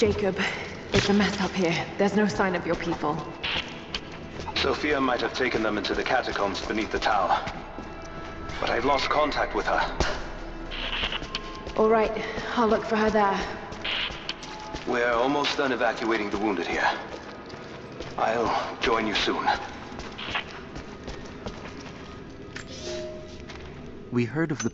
Jacob, it's a mess up here. There's no sign of your people. Sophia might have taken them into the catacombs beneath the tower. But I've lost contact with her. All right, I'll look for her there. We're almost done evacuating the wounded here. I'll join you soon. We heard of the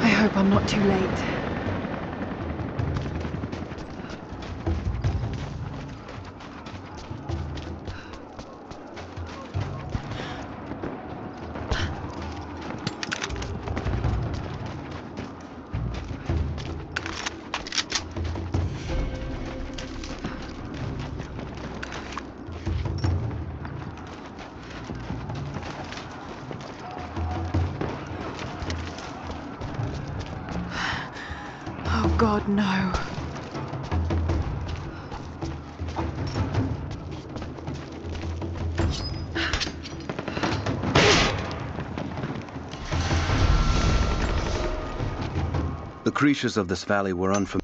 I hope I'm not too late. Oh God, no. The creatures of this valley were unfamiliar.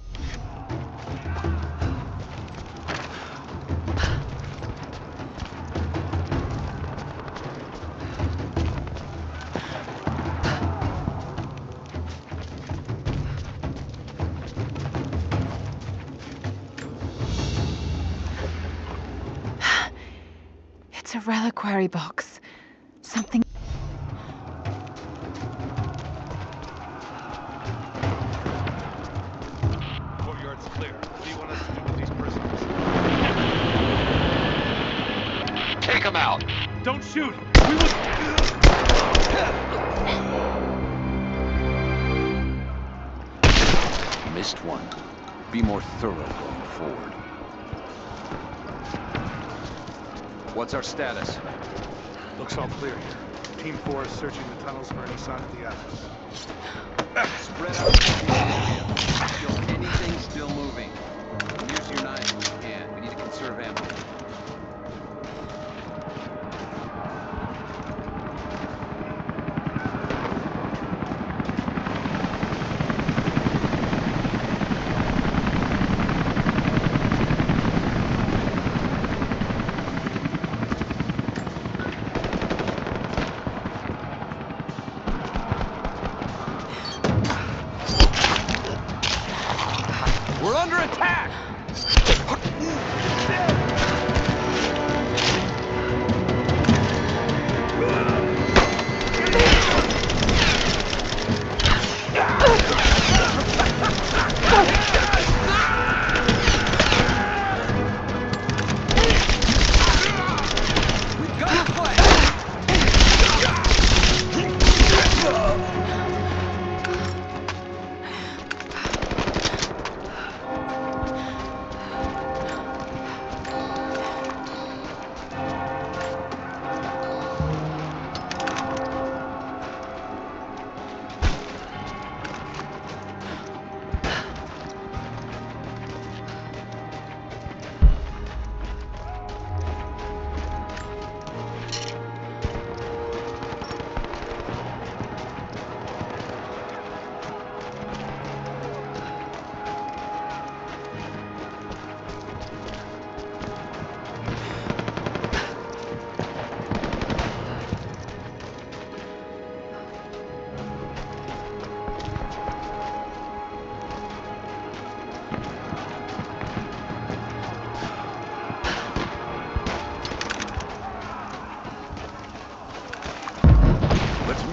It's a reliquary box. Something... Courtyard's clear. What do you want us to do with these prisoners? Take them out! Don't shoot! We will... Missed one. Be more thorough going forward. What's our status? Looks all clear here. Team 4 is searching the tunnels for any sign of the others. Spread out the area. Kill anything still moving. Use your knives if you can. We need to conserve ammo. We're under attack!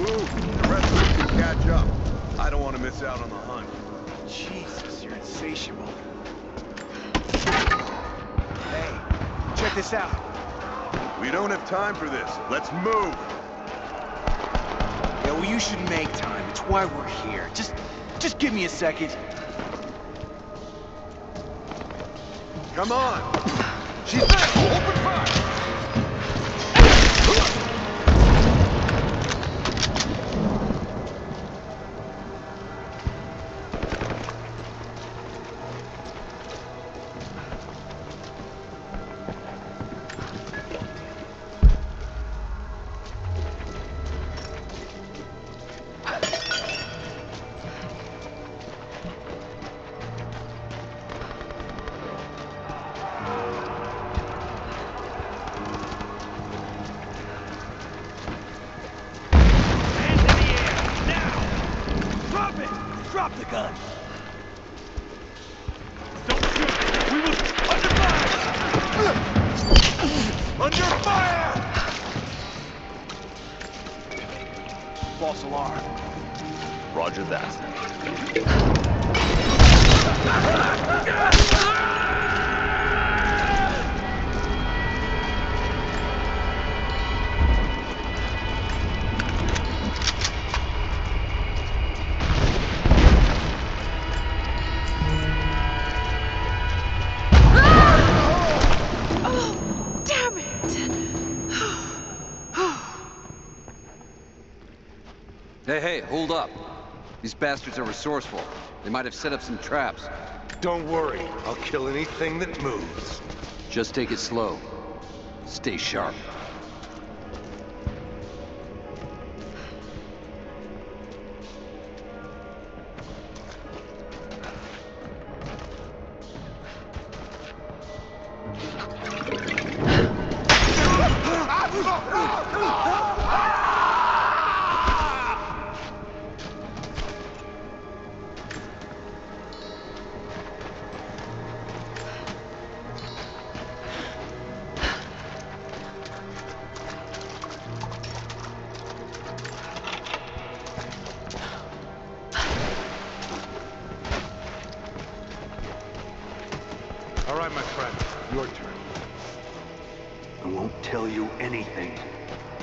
Move! The rest of us can catch up. I don't want to miss out on the hunt. Jesus, you're insatiable. Hey, check this out. We don't have time for this. Let's move! Yeah, well, you should make time. It's why we're here. Just give me a second. Come on! She's there! Open fire! Drop the gun! Don't shoot! We will... Under fire! False alarm. Roger that. Damn it! Hey, hold up. These bastards are resourceful. They might have set up some traps. Don't worry, I'll kill anything that moves. Just take it slow. Stay sharp. All right, my friend. Your turn. I won't tell you anything.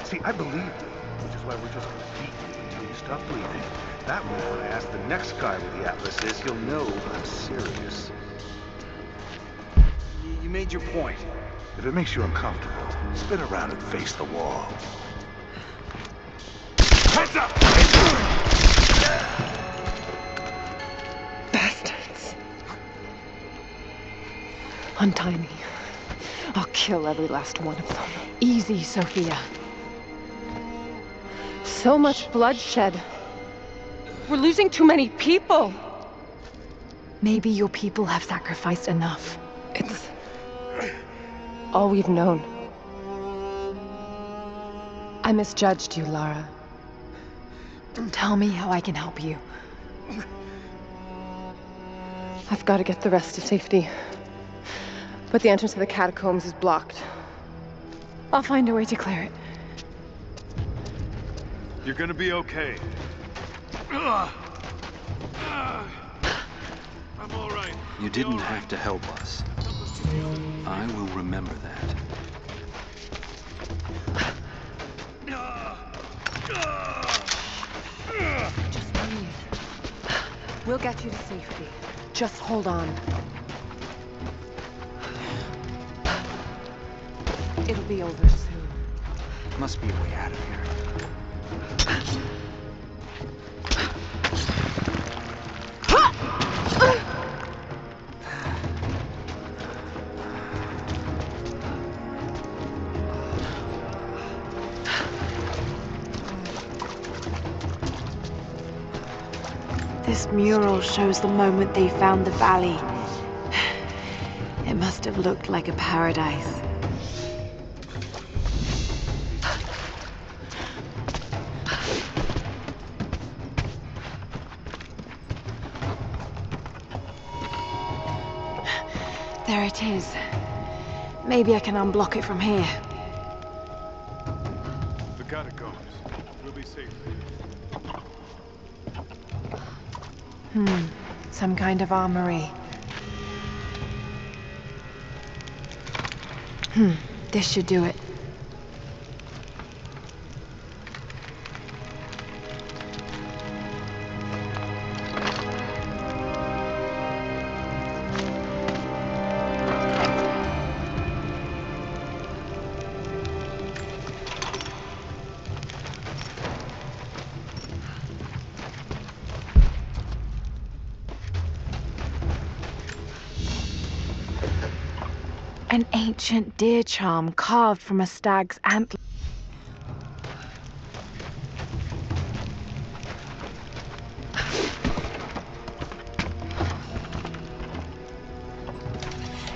See, I believe you, which is why we're just gonna beat you until you stop breathing. That way, when I ask the next guy where the Atlas is, he'll know I'm serious. You made your point. If it makes you uncomfortable, spin around and face the wall. Heads up! Bastards. Untie me. I'll kill every last one of them. Easy, Sophia. So much bloodshed. We're losing too many people. Maybe your people have sacrificed enough. It's all we've known. I misjudged you, Lara. Tell me how I can help you. I've got to get the rest to safety. But the entrance to the catacombs is blocked. I'll find a way to clear it. You're gonna be okay. I'm all right. You didn't have to help us. I will remember that. Just breathe. We'll get you to safety. Just hold on. It'll be over soon. Must be a way out of here. This mural shows the moment they found the valley. It must have looked like a paradise. There it is. Maybe I can unblock it from here. The catacombs. We'll be we see? Some kind of armory. This should do it. An ancient deer charm carved from a stag's antler.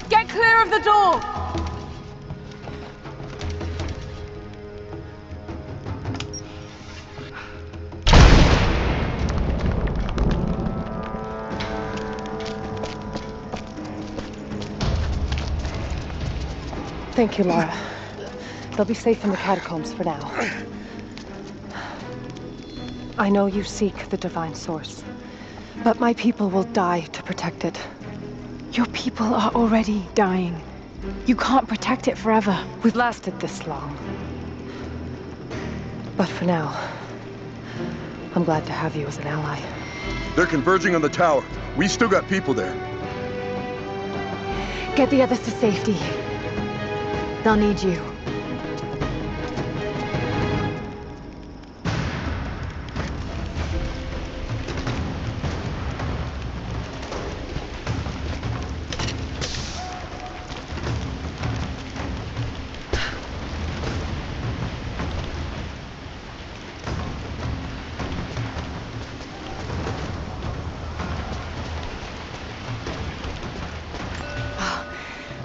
Get clear of the door! Thank you, Lara. They'll be safe in the catacombs for now. I know you seek the Divine Source, but my people will die to protect it. Your people are already dying. You can't protect it forever. We've lasted this long. But for now, I'm glad to have you as an ally. They're converging on the tower. We still got people there. Get the others to safety. They'll need you.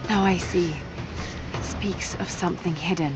Now I see. It speaks of something hidden.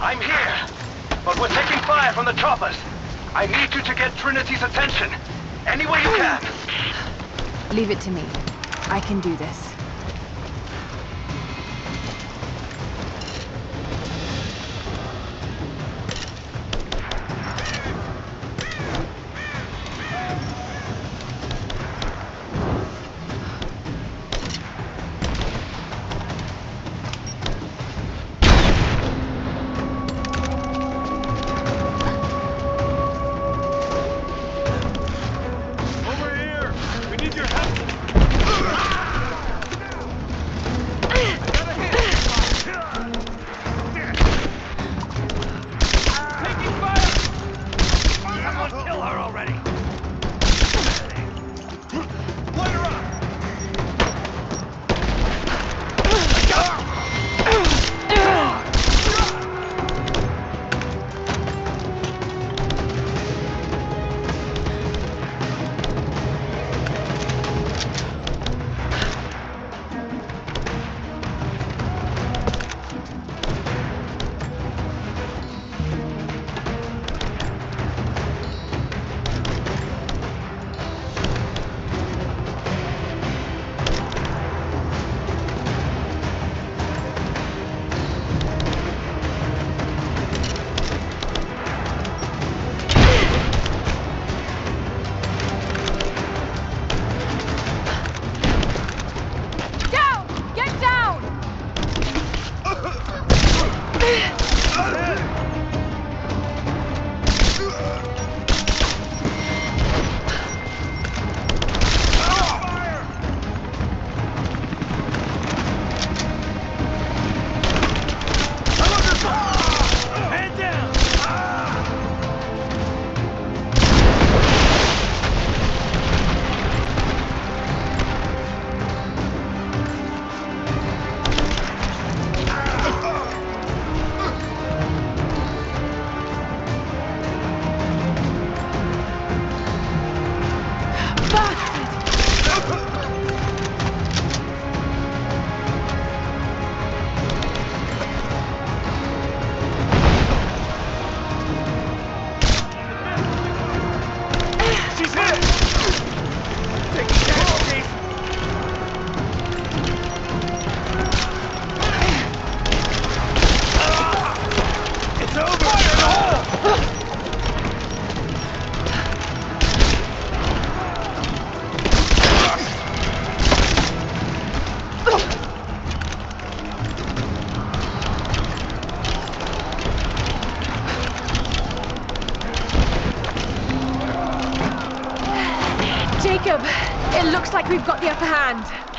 I'm here, but we're taking fire from the choppers. I need you to get Trinity's attention. Any way you can. Leave it to me. I can do this. Over here! We need your help!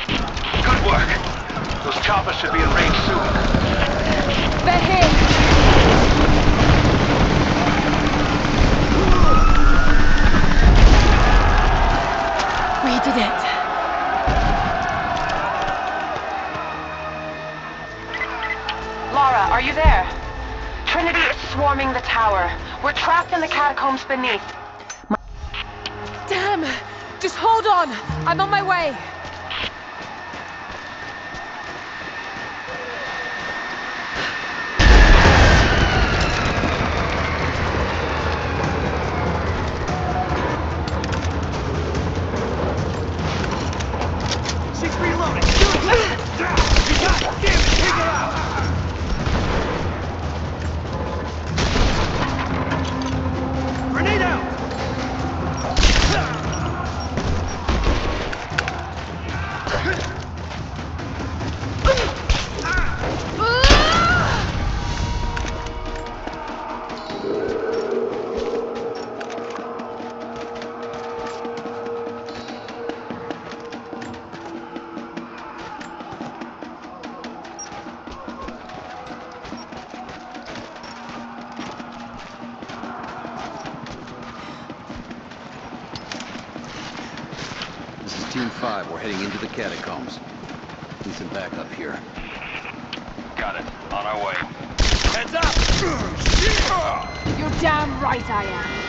Good work. Those choppers should be in range soon. They're here! We did it. Lara, are you there? Trinity is swarming the tower. We're trapped in the catacombs beneath. Damn! Just hold on! I'm on my way! She's reloading! You got it! Damn it! Take her out! Grenade out! This is Team 5. We're heading into the catacombs. Need some backup here. Got it. On our way. Heads up! You're damn right I am.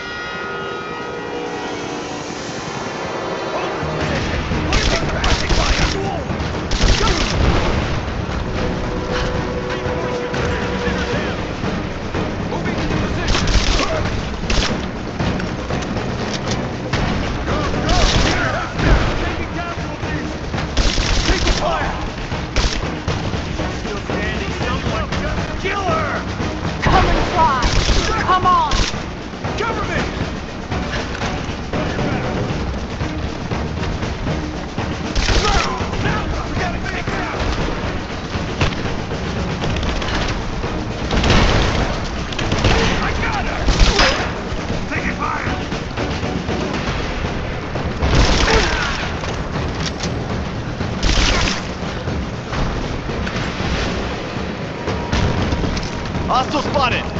Come and try! Come on! Cover me! Hostile spotted!